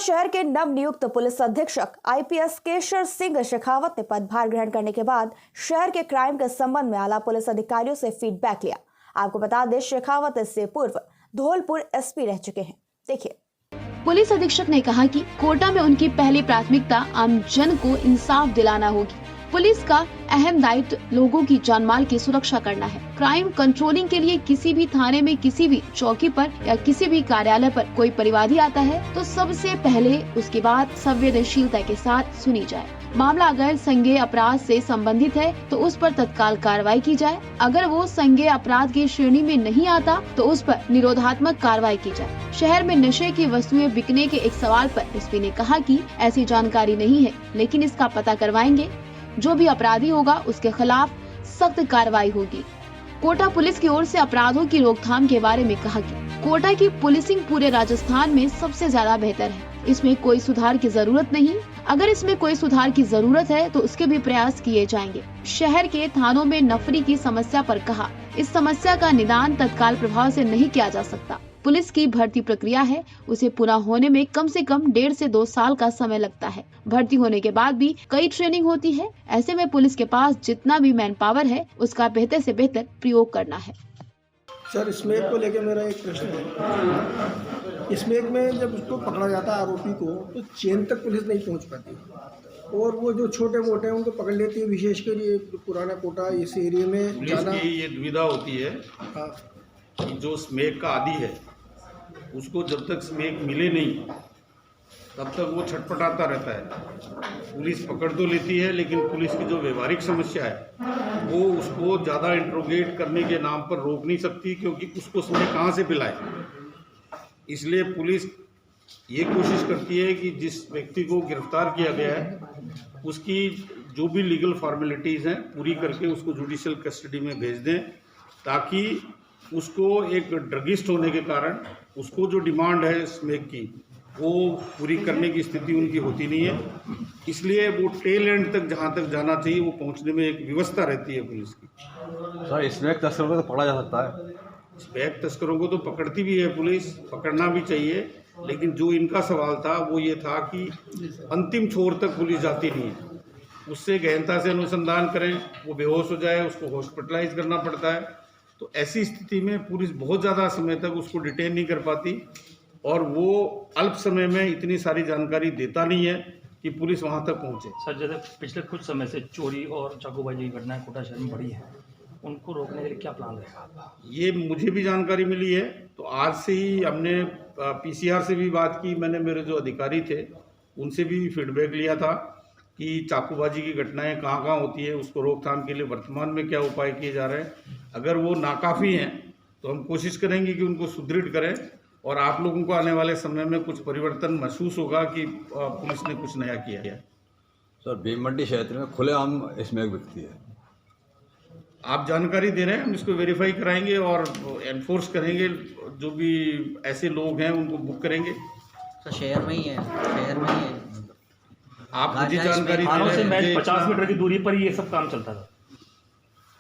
शहर के नवनियुक्त पुलिस अधीक्षक आईपीएस केशर सिंह शेखावत ने पदभार ग्रहण करने के बाद शहर के क्राइम के संबंध में आला पुलिस अधिकारियों से फीडबैक लिया। आपको बता दें, शेखावत इससे पूर्व धौलपुर एसपी रह चुके हैं। देखिए। पुलिस अधीक्षक ने कहा कि कोटा में उनकी पहली प्राथमिकता आम जन को इंसाफ दिलाना होगी। पुलिस का अहम दायित्व लोगों की जानमाल की सुरक्षा करना है। क्राइम कंट्रोलिंग के लिए किसी भी थाने में, किसी भी चौकी पर या किसी भी कार्यालय पर कोई परिवादी आता है तो सबसे पहले उसकी बात संवेदनशीलता के साथ सुनी जाए। मामला अगर संज्ञेय अपराध से संबंधित है तो उस पर तत्काल कार्रवाई की जाए। अगर वो संज्ञेय अपराध की श्रेणी में नहीं आता तो उस पर निरोधात्मक कार्रवाई की जाए। शहर में नशे की वस्तुएं बिकने के एक सवाल पर एसपी ने कहा कि ऐसी जानकारी नहीं है, लेकिन इसका पता करवाएंगे। जो भी अपराधी होगा उसके खिलाफ सख्त कार्रवाई होगी। कोटा पुलिस की ओर से अपराधों की रोकथाम के बारे में कहा कि कोटा की पुलिसिंग पूरे राजस्थान में सबसे ज्यादा बेहतर है। इसमें कोई सुधार की जरूरत नहीं। अगर इसमें कोई सुधार की जरूरत है तो उसके भी प्रयास किए जाएंगे। शहर के थानों में नफरी की समस्या पर कहा, इस समस्या का निदान तत्काल प्रभाव से नहीं किया जा सकता। पुलिस की भर्ती प्रक्रिया है, उसे पूरा होने में कम से कम 1.5 से 2 साल का समय लगता है। भर्ती होने के बाद भी कई ट्रेनिंग होती है। ऐसे में पुलिस के पास जितना भी मैन पावर है उसका बेहतर से बेहतर प्रयोग करना है। सर, स्मैक को लेकर मेरा एक प्रश्न है। स्मैक में जब उसको पकड़ा जाता है आरोपी को, तो चेन तक पुलिस नहीं पहुंच पाती और वो जो छोटे मोटे हैं उनको पकड़ लेती है। विशेषकर ये पुराना कोटा इस एरिया में ज़्यादा ये दुविधा होती है। हाँ, कि जो स्मैक का आदी है उसको जब तक स्मैक मिले नहीं तब तक वो छटपटाता रहता है। पुलिस पकड़ तो लेती है, लेकिन पुलिस की जो व्यवहारिक समस्या है वो उसको ज़्यादा इंट्रोगेट करने के नाम पर रोक नहीं सकती, क्योंकि उसको स्मैक कहाँ से पिलाए। इसलिए पुलिस ये कोशिश करती है कि जिस व्यक्ति को गिरफ्तार किया गया है उसकी जो भी लीगल फॉर्मेलिटीज़ हैं पूरी करके उसको जुडिशियल कस्टडी में भेज दें, ताकि उसको एक ड्रगिस्ट होने के कारण उसको जो डिमांड है स्मैक की वो पूरी करने की स्थिति उनकी होती नहीं है। इसलिए वो टेल एंड तक जहाँ तक जाना चाहिए वो पहुँचने में एक व्यवस्था रहती है पुलिस की। सर, स्मैक तस्करों को तो पकड़ा जा सकता है। स्मैक तस्करों को तो पकड़ती भी है पुलिस, पकड़ना भी चाहिए, लेकिन जो इनका सवाल था वो ये था कि अंतिम छोर तक पुलिस जाती नहीं है। उससे गहनता से अनुसंधान करें, वो बेहोश हो जाए, उसको हॉस्पिटलाइज करना पड़ता है। तो ऐसी स्थिति में पुलिस बहुत ज़्यादा समय तक उसको डिटेन नहीं कर पाती और वो अल्प समय में इतनी सारी जानकारी देता नहीं है कि पुलिस वहाँ तक पहुँचे। सर, जैसे पिछले कुछ समय से चोरी और चाकूबाजी की घटनाएं कोटा शहर में बढ़ी हैं, उनको रोकने के लिए क्या प्लान रहेगा? ये मुझे भी जानकारी मिली है, तो आज से ही हमने पीसीआर से भी बात की। मैंने मेरे जो अधिकारी थे उनसे भी फीडबैक लिया था कि चाकूबाजी की घटनाएं कहाँ कहाँ होती है, उसको रोकथाम के लिए वर्तमान में क्या उपाय किए जा रहे हैं। अगर वो नाकाफ़ी हैं तो हम कोशिश करेंगे कि उनको सुदृढ़ करें और आप लोगों को आने वाले समय में कुछ परिवर्तन महसूस होगा कि पुलिस ने कुछ नया किया है। सर, भीममंडी क्षेत्र में खुलेआम स्मैक बिकती है। आप जानकारी दे रहे हैं, हम इसको वेरीफाई कराएंगे और एनफोर्स करेंगे। जो भी ऐसे लोग हैं उनको बुक करेंगे। सर, शहर में ही है, शहर में ही है। आप मुझे जानकारी थानों से 50 मीटर की दूरी पर ये सब काम चलता था।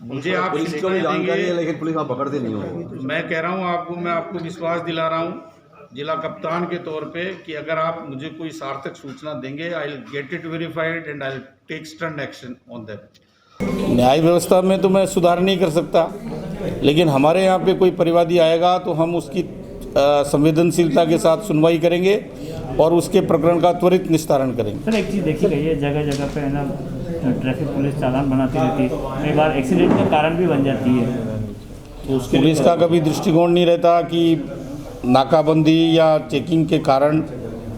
मुझे आप पुलिस को भी जानकारी है, लेकिन पुलिस वहाँ पकड़ती नहीं होगी। मैं कह रहा हूँ आपको, मैं आपको विश्वास दिला रहा हूँ जिला कप्तान के तौर पे कि अगर आप मुझे कोई सार्थक सूचना देंगे, I will get it verified and I will take stern action on that. न्याय व्यवस्था में तो मैं सुधार नहीं कर सकता, लेकिन हमारे यहाँ पे कोई परिवादी आएगा तो हम उसकी संवेदनशीलता के साथ सुनवाई करेंगे और उसके प्रकरण का त्वरित निस्तारण करेंगे। सर, एक चीज़ देखी गई है, जगह जगह पे है ना ट्रैफिक पुलिस चालान बनाती रहती है, कई बार एक्सीडेंट का कारण भी बन जाती है। तो पुलिस का कभी दृष्टिकोण नहीं रहता कि नाकाबंदी या चेकिंग के कारण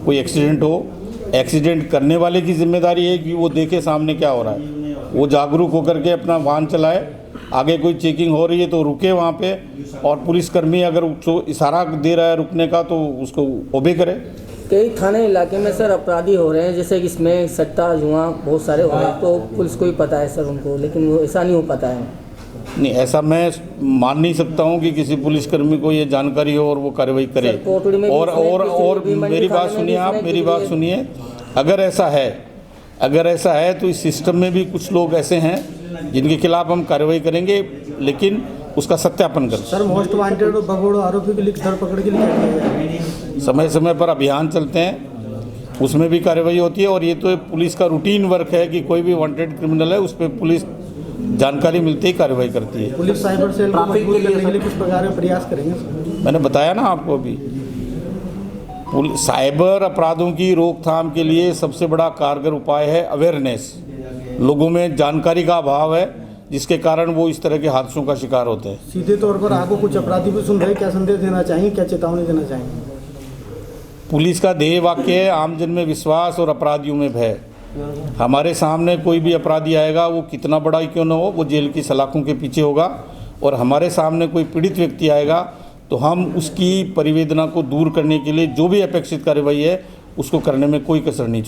कोई एक्सीडेंट हो। एक्सीडेंट करने वाले की जिम्मेदारी है कि वो देखे सामने क्या हो रहा है, वो जागरूक होकर के अपना वाहन चलाए। आगे कोई चेकिंग हो रही है तो रुके वहाँ पे, और पुलिसकर्मी अगर उसको इशारा दे रहा है रुकने का तो उसको ओबे करे। कई थाने इलाके में सर अपराधी हो रहे हैं, जैसे कि इसमें सट्टा जुआ बहुत सारे हो रहे हैं, तो पुलिस को भी पता है सर उनको, लेकिन वो ऐसा नहीं हो पाता है। नहीं, ऐसा मैं मान नहीं सकता हूँ कि किसी पुलिसकर्मी को ये जानकारी हो और वो कार्रवाई करे। और मेरी बात सुनिए, आप मेरी बात सुनिए। अगर ऐसा है तो इस सिस्टम में भी कुछ लोग ऐसे हैं जिनके खिलाफ हम कार्रवाई करेंगे, लेकिन उसका सत्यापन करें। सर, मोस्ट वांटेड और भगोड़े आरोपी के लिए धरपकड़ के लिए समय समय पर अभियान चलते हैं। उसमें भी कार्रवाई होती है। और ये तो पुलिस का रूटीन वर्क है कि कोई भी वांटेड क्रिमिनल है उस पर पुलिस जानकारी मिलते ही कार्रवाई करती है। पुलिस साइबर सेल को मजबूत करने के लिए किस प्रकार के प्रयास करेंगे? मैंने बताया ना आपको अभी, साइबर अपराधों की रोकथाम के लिए सबसे बड़ा कारगर उपाय है अवेयरनेस। लोगों में जानकारी का अभाव है जिसके कारण वो इस तरह के हादसों का शिकार होते हैं। सीधे तौर पर आपको कुछ अपराधी भी सुन रहे, क्या संदेश देना चाहेंगे, क्या चेतावनी देना चाहेंगे? पुलिस का ध्येय वाक्य है आमजन में विश्वास और अपराधियों में भय। हमारे सामने कोई भी अपराधी आएगा, वो कितना बड़ा ही क्यों न हो, वो जेल की सलाखों के पीछे होगा। और हमारे सामने कोई पीड़ित व्यक्ति आएगा तो हम उसकी परिवेदना को दूर करने के लिए जो भी अपेक्षित कार्रवाई है उसको करने में कोई कसर नहीं छोड़ेंगे।